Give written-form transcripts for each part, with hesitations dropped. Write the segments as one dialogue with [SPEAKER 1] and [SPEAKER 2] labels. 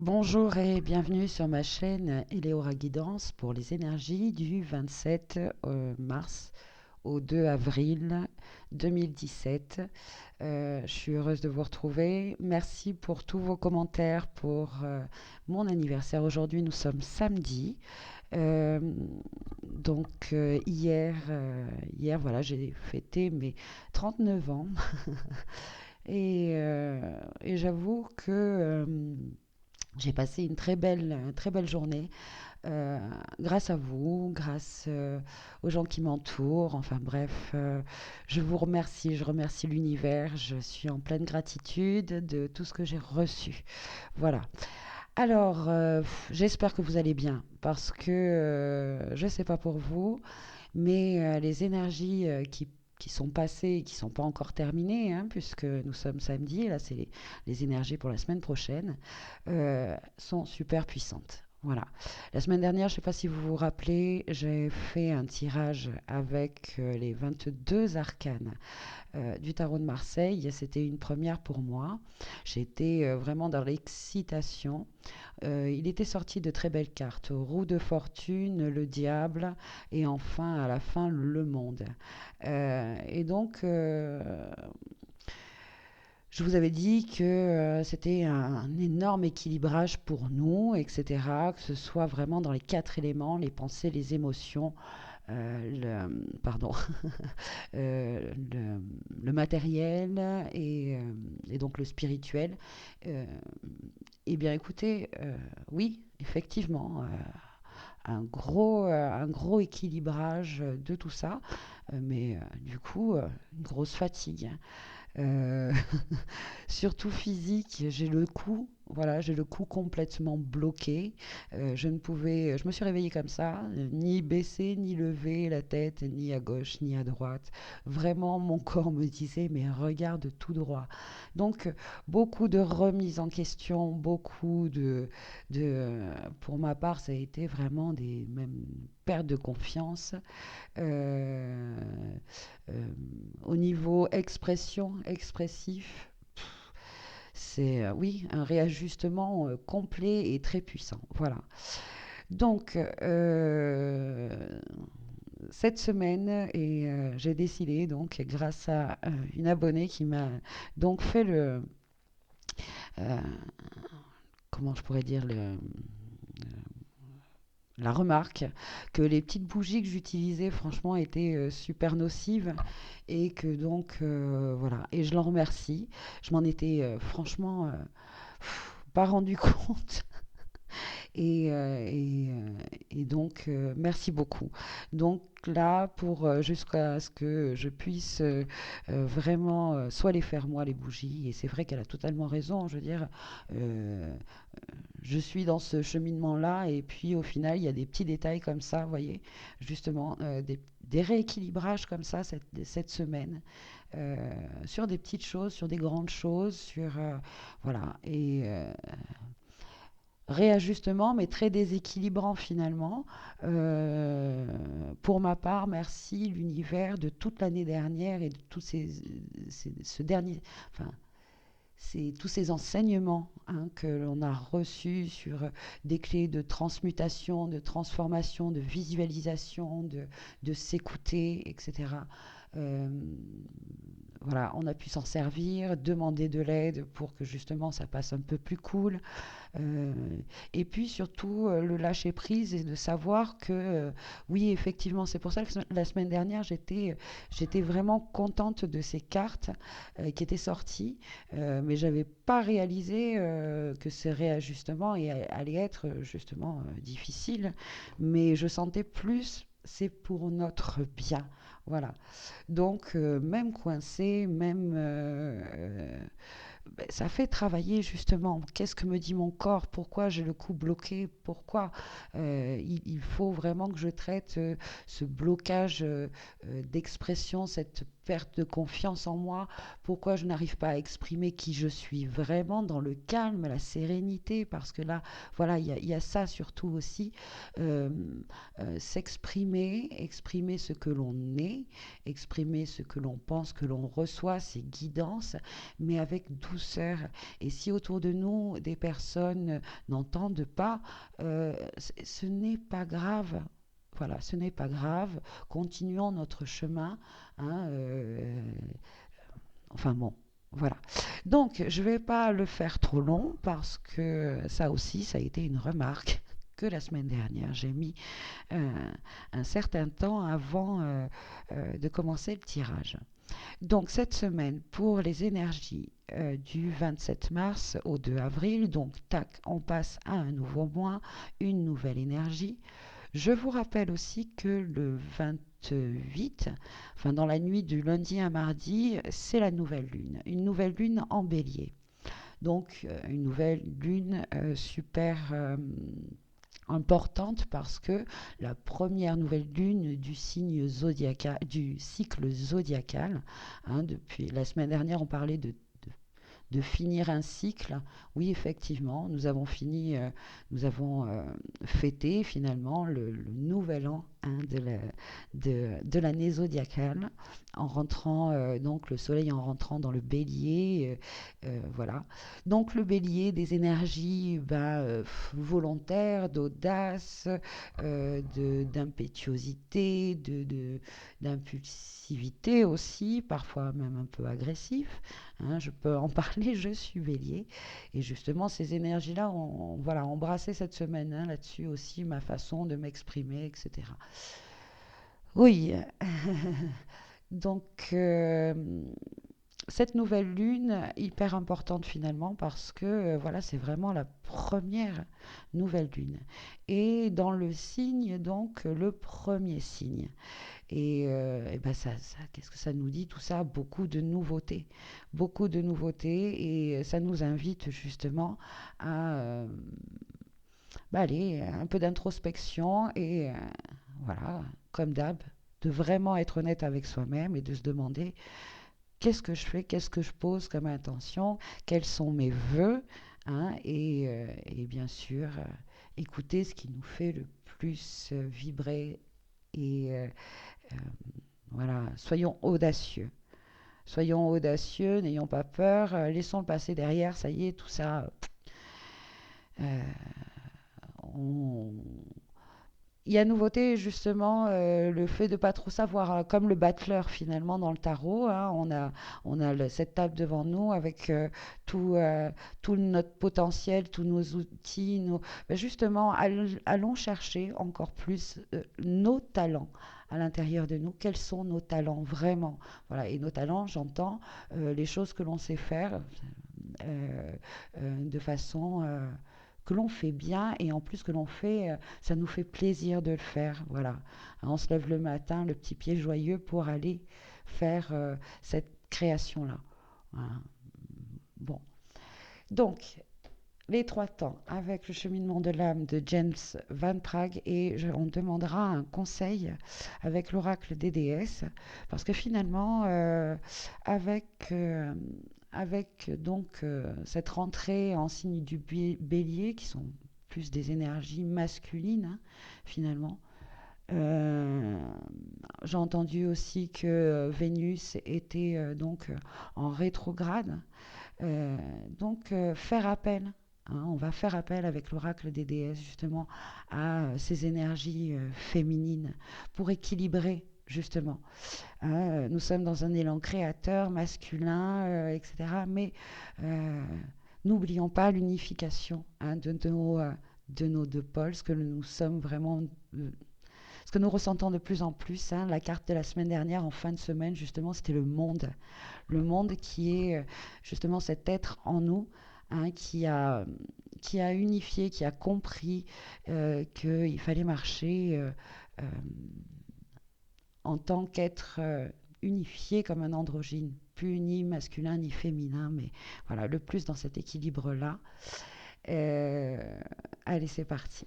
[SPEAKER 1] Bonjour et bienvenue sur ma chaîne Eleora Guidance pour les énergies du 27 mars au 2 avril 2017. Je suis heureuse de vous retrouver. Merci pour tous vos commentaires pour mon anniversaire. Aujourd'hui, nous sommes samedi. Euh, hier, voilà, j'ai fêté mes 39 ans et j'avoue que j'ai passé une très belle journée euh, grâce à vous, grâce aux gens qui m'entourent. Enfin bref, je vous remercie, je remercie l'univers. Je suis en pleine gratitude de tout ce que j'ai reçu. Voilà. Alors, j'espère que vous allez bien parce que je ne sais pas pour vous, mais les énergies qui sont passées et qui ne sont pas encore terminées, hein, puisque nous sommes samedi, là c'est les énergies pour la semaine prochaine, sont super puissantes. Voilà. La semaine dernière, je ne sais pas si vous vous rappelez, j'ai fait un tirage avec les 22 arcanes du tarot de Marseille. C'était une première pour moi. J'étais vraiment dans l'excitation. Il était sorti de très belles cartes. Roue de fortune, le diable et enfin à la fin le monde. Et donc je vous avais dit que c'était un énorme équilibrage pour nous, etc. Que ce soit vraiment dans les quatre éléments, les pensées, les émotions, pardon, le matériel et donc le spirituel. Euh, eh bien, écoutez, oui, effectivement, un gros équilibrage de tout ça, mais du coup, une grosse fatigue. Euh, Surtout physique, j'ai le cou, voilà, j'ai le cou complètement bloqué. Je me suis réveillée comme ça, ni baisser, ni lever la tête, ni à gauche, ni à droite. Vraiment, mon corps me disait, mais regarde tout droit. Donc, beaucoup de remises en question, pour ma part, ça a été vraiment des même pertes de confiance. Euh, euh, Au niveau expressif, c'est oui, un réajustement complet et très puissant. Voilà. Donc, cette semaine, j'ai décidé, donc, grâce à une abonnée qui m'a donc fait euh, comment je pourrais dire, la remarque que les petites bougies que j'utilisais, franchement, étaient super nocives et que donc, voilà. Et je l'en remercie. Je m'en étais franchement pas rendu compte. Et donc, merci beaucoup. Donc là, jusqu'à ce que je puisse vraiment soit les faire moi, les bougies, et c'est vrai qu'elle a totalement raison, je veux dire, euh, je suis dans ce cheminement-là, et puis au final, il y a des petits détails comme ça, vous voyez, justement, des rééquilibrages comme ça cette semaine, euh, sur des petites choses, sur des grandes choses, voilà, réajustement, mais très déséquilibrant finalement. Euh, pour ma part, merci l'univers de toute l'année dernière et de tous ce dernier, enfin, tous ces enseignements, hein, que l'on a reçus sur des clés de transmutation, de transformation, de visualisation, de s'écouter, etc. Euh, voilà, on a pu s'en servir, demander de l'aide pour que justement ça passe un peu plus cool. Euh, et puis surtout le lâcher prise et de savoir que oui, effectivement, c'est pour ça que la semaine dernière j'étais vraiment contente de ces cartes qui étaient sorties, mais j'avais pas réalisé que ces réajustements allaient être justement difficiles, mais je sentais plus c'est pour notre bien. Voilà. Donc, même coincé, même ben, ça fait travailler justement. Qu'est-ce que me dit mon corps? Pourquoi j'ai le cou bloqué? Pourquoi il faut vraiment que je traite ce blocage d'expression, cette perte de confiance en moi, pourquoi je n'arrive pas à exprimer qui je suis vraiment dans le calme, la sérénité, parce que là, voilà, il y a ça surtout aussi, euh, s'exprimer, exprimer ce que l'on est, exprimer ce que l'on pense, que l'on reçoit, ses guidances, mais avec douceur. Et si autour de nous, des personnes n'entendent pas, ce n'est pas grave. Voilà, ce n'est pas grave. Continuons notre chemin. Hein, enfin bon, voilà. Donc, je ne vais pas le faire trop long parce que ça aussi, ça a été une remarque que la semaine dernière. J'ai mis un, un certain temps avant de commencer le tirage. Donc, cette semaine, pour les énergies du 27 mars au 2 avril, donc, tac, on passe à un nouveau mois, une nouvelle énergie. Je vous rappelle aussi que le 28, enfin dans la nuit du lundi à mardi, c'est la nouvelle lune. Une nouvelle lune en bélier. Donc une nouvelle lune super importante parce que la première nouvelle lune du signe zodiacal, du cycle zodiacal, hein, depuis la semaine dernière on parlait de finir un cycle. Oui, effectivement, nous avons fini, nous avons fêté finalement le nouvel an, hein, de l'année zodiacale, en rentrant, donc le soleil en rentrant dans le bélier, voilà. Donc le bélier, des énergies volontaires, d'audace, d'impétuosité, d'impulsivité aussi, parfois même un peu agressif. Hein, je peux en parler, je suis bélier. Et justement, ces énergies-là ont voilà, embrassé cette semaine, hein, là-dessus aussi, ma façon de m'exprimer, etc. Oui, donc cette nouvelle lune, hyper importante finalement, parce que voilà, c'est vraiment la première nouvelle lune. Et dans le signe, donc, le premier signe. Et ben qu'est-ce que ça nous dit tout ça? Beaucoup de nouveautés, et ça nous invite justement à aller un peu d'introspection et voilà, comme d'hab, de vraiment être honnête avec soi-même et de se demander qu'est-ce que je fais, qu'est-ce que je pose comme intention, quels sont mes vœux, hein, et bien sûr écouter ce qui nous fait le plus vibrer et euh, voilà, soyons audacieux. Soyons audacieux, n'ayons pas peur, laissons le passé derrière, ça y est, tout ça. Euh, on... Il y a nouveauté justement le fait de ne pas trop savoir, hein, comme le battleur finalement dans le tarot. Hein, on a cette table devant nous avec tout notre potentiel, tous nos outils. Ben justement, allons chercher encore plus nos talents à l'intérieur de nous. Quels sont nos talents vraiment? Voilà, et nos talents, j'entends les choses que l'on sait faire de façon que l'on fait bien, et en plus que l'on fait, ça nous fait plaisir de le faire. Voilà. On se lève le matin, le petit pied joyeux pour aller faire cette création-là. Hein. Bon. Donc, les trois temps avec le cheminement de l'âme de James Van Praagh, et on demandera un conseil avec l'oracle des déesses, parce que finalement, avec, euh, avec donc cette rentrée en signe du bélier, qui sont plus des énergies masculines, hein, finalement, euh, j'ai entendu aussi que Vénus était en rétrograde. Euh, faire appel, hein, on va faire appel avec l'oracle des déesses justement à ces énergies féminines pour équilibrer justement. Nous sommes dans un élan créateur, masculin, etc. Mais n'oublions pas l'unification, hein, de nos deux pôles, ce que nous sommes vraiment, ce que nous ressentons de plus en plus. Hein. La carte de la semaine dernière, en fin de semaine, justement, c'était le monde. Le monde qui est justement cet être en nous, hein, qui a unifié, qui a compris qu'il fallait marcher euh, en tant qu'être unifié comme un androgyne, plus ni masculin ni féminin, mais voilà, le plus dans cet équilibre-là. Euh, Allez, c'est parti.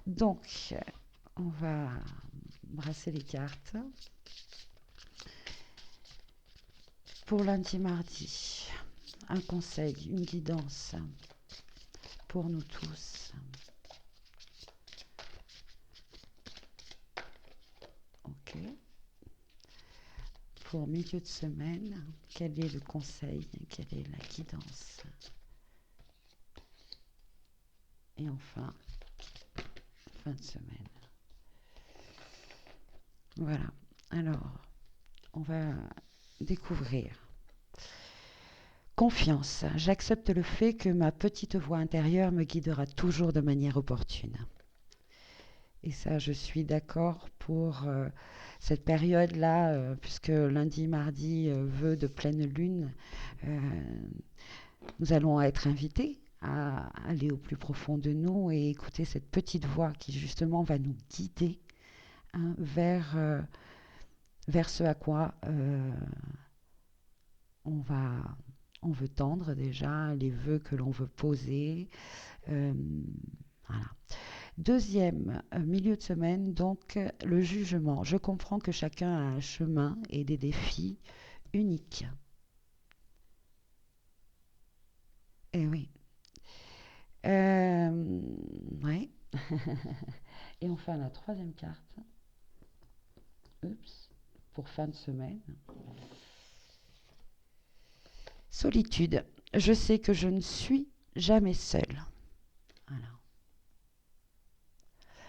[SPEAKER 1] Donc, on va brasser les cartes. pour lundi, mardi, un conseil, une guidance pour nous tous. Ok. Pour milieu de semaine, quel est le conseil, quelle est la guidance? Et enfin, fin de semaine. Voilà. Alors, on va découvrir. Confiance. J'accepte le fait que ma petite voix intérieure me guidera toujours de manière opportune. Et ça, je suis d'accord pour cette période-là, puisque lundi, mardi, vœu de pleine lune, euh, nous allons être invités à aller au plus profond de nous et écouter cette petite voix qui justement va nous guider, hein, vers ce à quoi on va, on veut tendre déjà, les vœux que l'on veut poser. euh, voilà. Deuxième milieu de semaine, donc le jugement. Je comprends que chacun a un chemin et des défis uniques. Eh oui. Euh, ouais. Et enfin la troisième carte. Oups. Pour fin de semaine. Solitude. Je sais que je ne suis jamais seule. Voilà.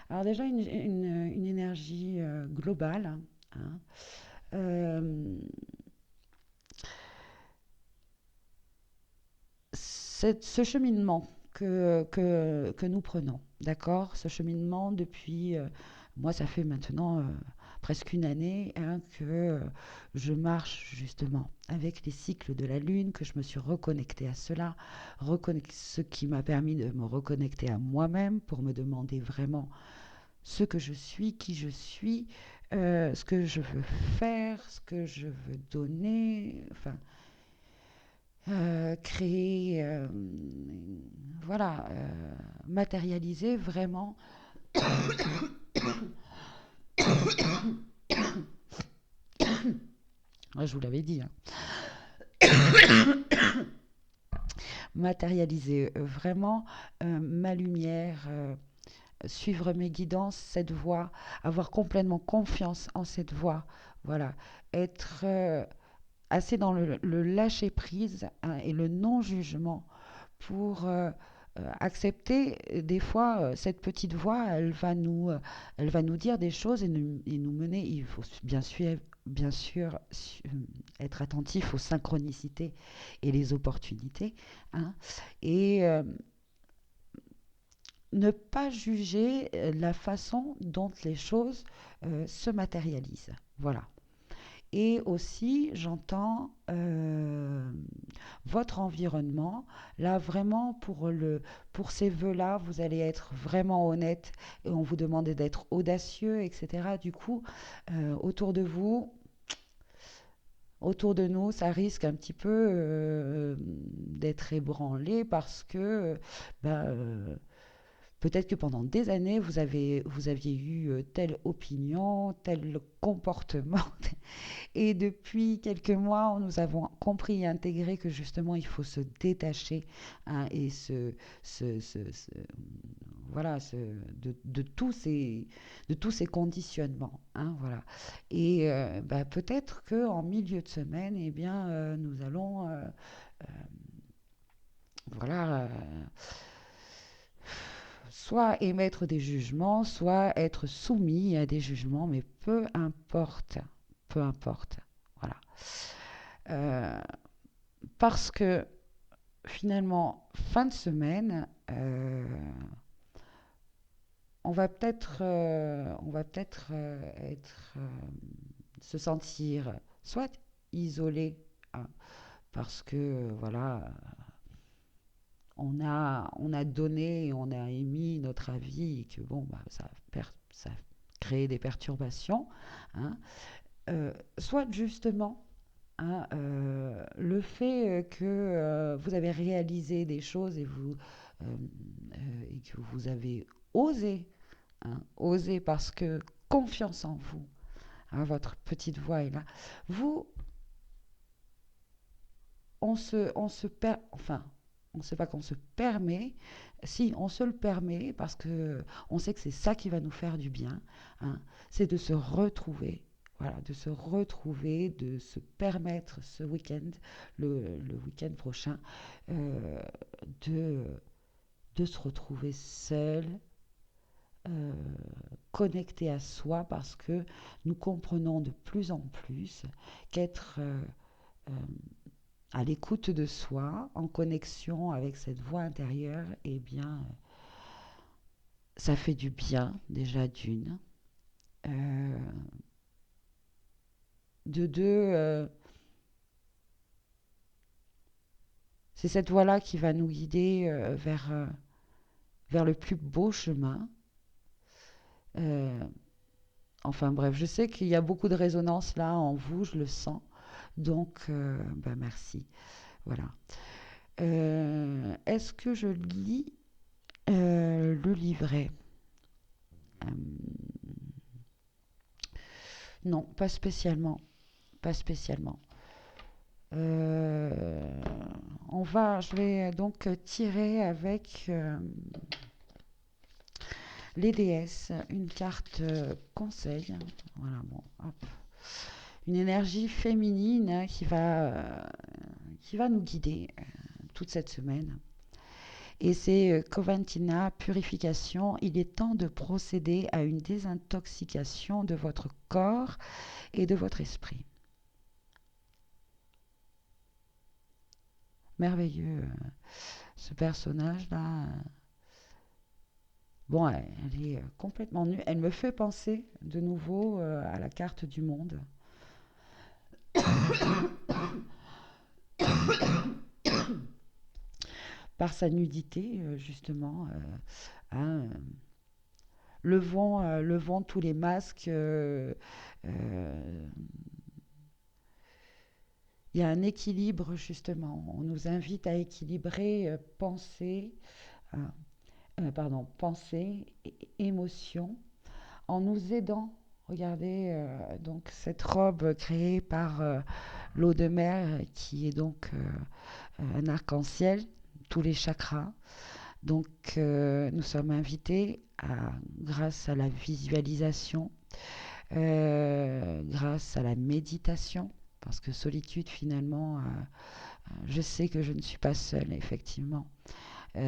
[SPEAKER 1] Alors déjà une énergie globale, hein. Euh, ce cheminement que nous prenons, d'accord? Ce cheminement depuis, moi ça fait maintenant presque une année, hein, que je marche justement avec les cycles de la Lune, que je me suis reconnectée à cela, ce qui m'a permis de me reconnecter à moi-même pour me demander vraiment ce que je suis, qui je suis, ce que je veux faire, ce que je veux donner, enfin, créer, voilà, matérialiser vraiment, je vous l'avais dit, hein, matérialiser vraiment ma lumière, suivre mes guidances, cette voie, avoir complètement confiance en cette voie, voilà, être assez dans le lâcher prise, hein, et le non jugement pour accepter des fois cette petite voix, elle va nous dire des choses et nous mener. Il faut bien sûr être attentif aux synchronicités et les opportunités, hein, et ne pas juger la façon dont les choses se matérialisent. Voilà. Et aussi, j'entends votre environnement. Là, vraiment, pour ces vœux-là, vous allez être vraiment honnête et on vous demande d'être audacieux, etc. Du coup, autour de vous, autour de nous, ça risque un petit peu d'être ébranlé parce que ben, peut-être que pendant des années, vous aviez eu telle opinion, tel comportement. Et depuis quelques mois, nous avons compris et intégré que justement, il faut se détacher, hein, et voilà, de tous ces conditionnements, hein, voilà. Et bah, peut-être qu'en milieu de semaine, eh bien, nous allons voilà, soit émettre des jugements, soit être soumis à des jugements, mais peu importe, voilà. Euh, Parce que finalement, fin de semaine, on va peut-être se sentir soit isolé, hein, parce que voilà, on a donné, on a émis notre avis et que bon, bah, ça crée des perturbations, hein. Soit justement, hein, le fait que vous avez réalisé des choses et que vous avez osé, hein, osé parce que confiance en vous, hein, votre petite voix est là, vous enfin, on ne sait pas qu'on se permet, si on se le permet, parce que on sait que c'est ça qui va nous faire du bien, hein, c'est de se retrouver. Voilà, de se retrouver, de se permettre ce week-end, le week-end prochain, euh, de, de se retrouver seul, euh, connecté à soi, parce que nous comprenons de plus en plus qu'être euh, à l'écoute de soi, en connexion avec cette voix intérieure, eh bien, ça fait du bien, déjà d'une. Euh, de deux, c'est cette voie-là qui va nous guider vers le plus beau chemin. Euh, enfin bref, je sais qu'il y a beaucoup de résonance là en vous, je le sens. Donc, ben merci. Voilà. Est-ce que je lis le livret? Euh, non, pas spécialement. Pas spécialement. Euh, je vais donc tirer avec les déesses une carte conseil. Voilà, bon, hop. Une énergie féminine hein, qui va nous guider toute cette semaine. Et c'est Coventina, purification. Il est temps de procéder à une désintoxication de votre corps et de votre esprit. Merveilleux, ce personnage-là. Bon, elle est complètement nue. Elle me fait penser de nouveau à la carte du monde. Par sa nudité, justement. Hein, levant tous les masques. Il y a un équilibre, justement. On nous invite à équilibrer euh, pensée et émotion, en nous aidant. Regardez donc cette robe créée par l'eau de mer qui est donc un arc-en-ciel, tous les chakras. Donc nous sommes invités grâce à la visualisation, grâce à la méditation, parce que solitude finalement, je sais que je ne suis pas seule effectivement.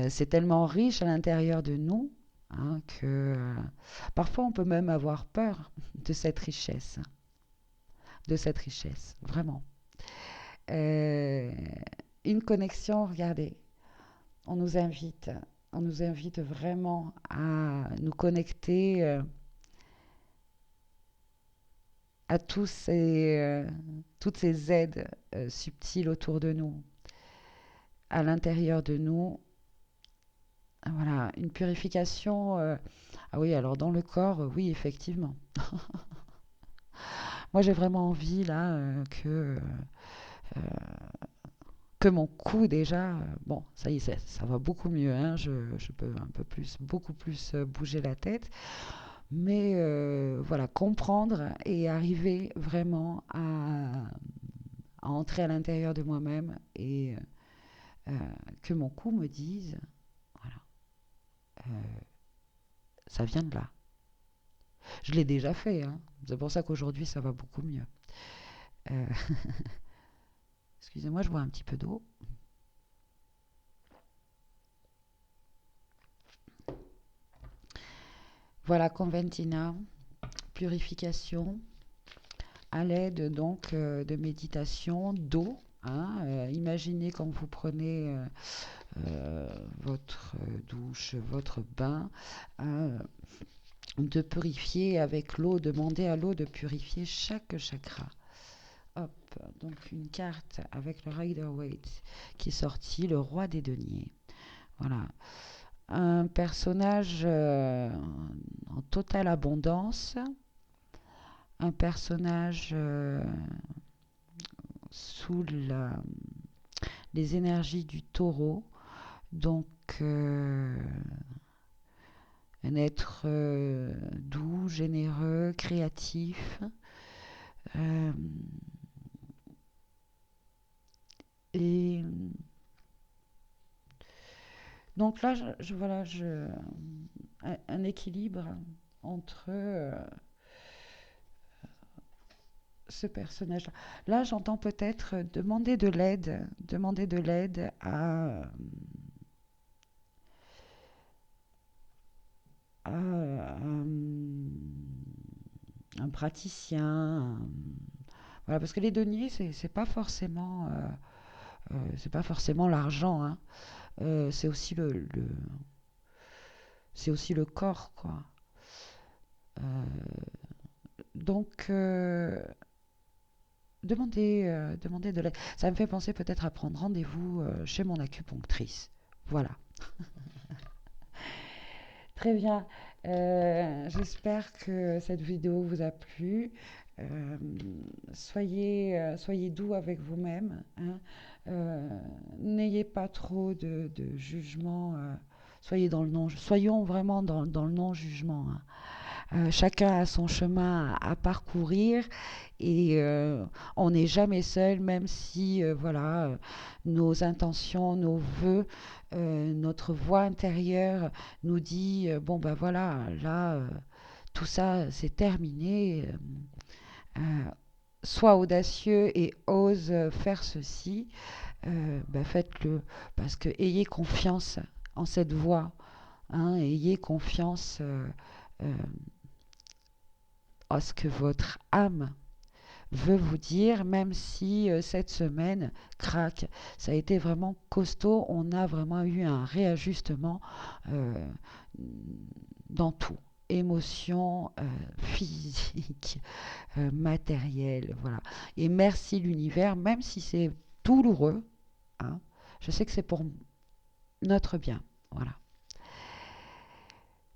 [SPEAKER 1] C'est tellement riche à l'intérieur de nous hein, que parfois on peut même avoir peur de cette richesse, vraiment. Euh, une connexion, regardez, on nous invite, on nous invite vraiment à nous connecter à toutes ces aides subtiles autour de nous, à l'intérieur de nous. Voilà, une purification. Ah oui, alors dans le corps, oui, effectivement. Moi, j'ai vraiment envie là euh, que mon cou déjà, bon, ça y est, ça va beaucoup mieux. Hein, je peux un peu plus, beaucoup plus bouger la tête. Mais voilà, comprendre et arriver vraiment à entrer à l'intérieur de moi-même et que mon cou me dise, voilà, euh, ça vient de là. Je l'ai déjà fait, hein. C'est pour ça qu'aujourd'hui ça va beaucoup mieux. Euh, excusez-moi, je bois un petit peu d'eau. Voilà, Conventina, purification, à l'aide donc de méditation, d'eau. Hein, imaginez quand vous prenez euh, votre douche, votre bain, hein, de purifier avec l'eau, demander à l'eau de purifier chaque chakra. Hop, donc une carte avec le Rider-Waite qui est sorti, le roi des deniers. Voilà, un personnage en totale abondance, un personnage sous les énergies du taureau, donc un être doux, généreux, créatif, euh, Et donc là, voilà, un équilibre entre ce personnage-là. Là, j'entends peut-être demander de l'aide à un praticien. Voilà, parce que les deniers, c'est pas forcément l'argent, hein. C'est aussi c'est aussi le corps, quoi. Donc, demander de l'aide. Ça me fait penser peut-être à prendre rendez-vous chez mon acupunctrice. Voilà. Très bien. J'espère que cette vidéo vous a plu. Euh, soyez doux avec vous-même, hein. Euh, N'ayez pas trop de jugement. Soyez dans le non. Soyons vraiment dans le non-jugement, hein. Chacun a son chemin à parcourir et on n'est jamais seul, même si voilà, nos intentions, nos vœux, notre voix intérieure nous dit bon ben voilà, là tout ça c'est terminé. Sois audacieux et ose faire ceci, ben faites-le parce que ayez confiance en cette voix, hein, ayez confiance euh, à ce que votre âme veut vous dire, même si cette semaine, crac, ça a été vraiment costaud, on a vraiment eu un réajustement euh, dans tout. Émotion, physique, matériel, voilà. Et merci l'univers, même si c'est douloureux, hein, je sais que c'est pour notre bien, voilà.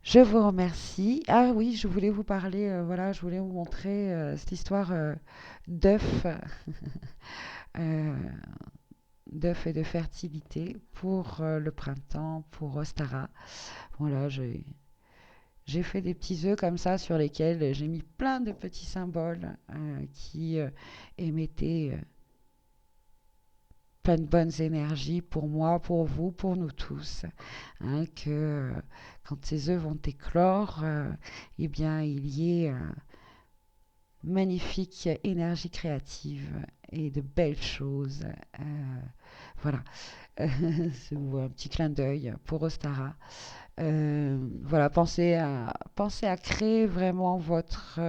[SPEAKER 1] Je vous remercie. Ah oui, je voulais vous parler, voilà, je voulais vous montrer cette histoire d'œuf, euh, d'œuf et de fertilité pour le printemps, pour Ostara. Voilà, j'ai fait des petits œufs comme ça sur lesquels j'ai mis plein de petits symboles qui émettaient plein de bonnes énergies pour moi, pour vous, pour nous tous, hein, que quand ces œufs vont éclore, eh bien, il y ait magnifique énergie créative et de belles choses. Euh, voilà, c'est un petit clin d'œil pour Ostara. Voilà, pensez à créer vraiment votre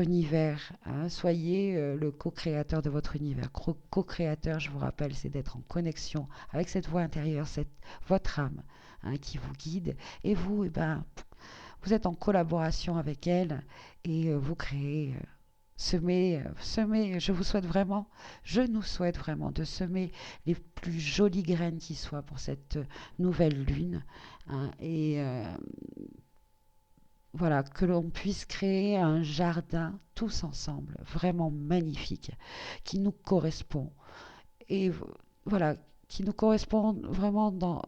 [SPEAKER 1] univers, hein. Soyez le co-créateur de votre univers. Co-créateur, je vous rappelle, c'est d'être en connexion avec cette voix intérieure, votre âme, hein, qui vous guide. Et vous, eh ben, vous êtes en collaboration avec elle et vous créez, semez, je nous souhaite vraiment de semer les plus jolies graines qui soient pour cette nouvelle lune, hein, et voilà, que l'on puisse créer un jardin tous ensemble, vraiment magnifique, qui nous correspond. Et voilà, qui nous correspond vraiment dans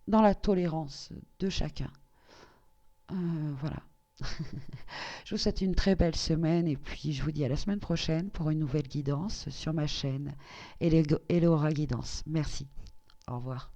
[SPEAKER 1] la tolérance de chacun. Voilà. Je vous souhaite une très belle semaine et puis je vous dis à la semaine prochaine pour une nouvelle guidance sur ma chaîne Eleora Guidance. Merci. Au revoir.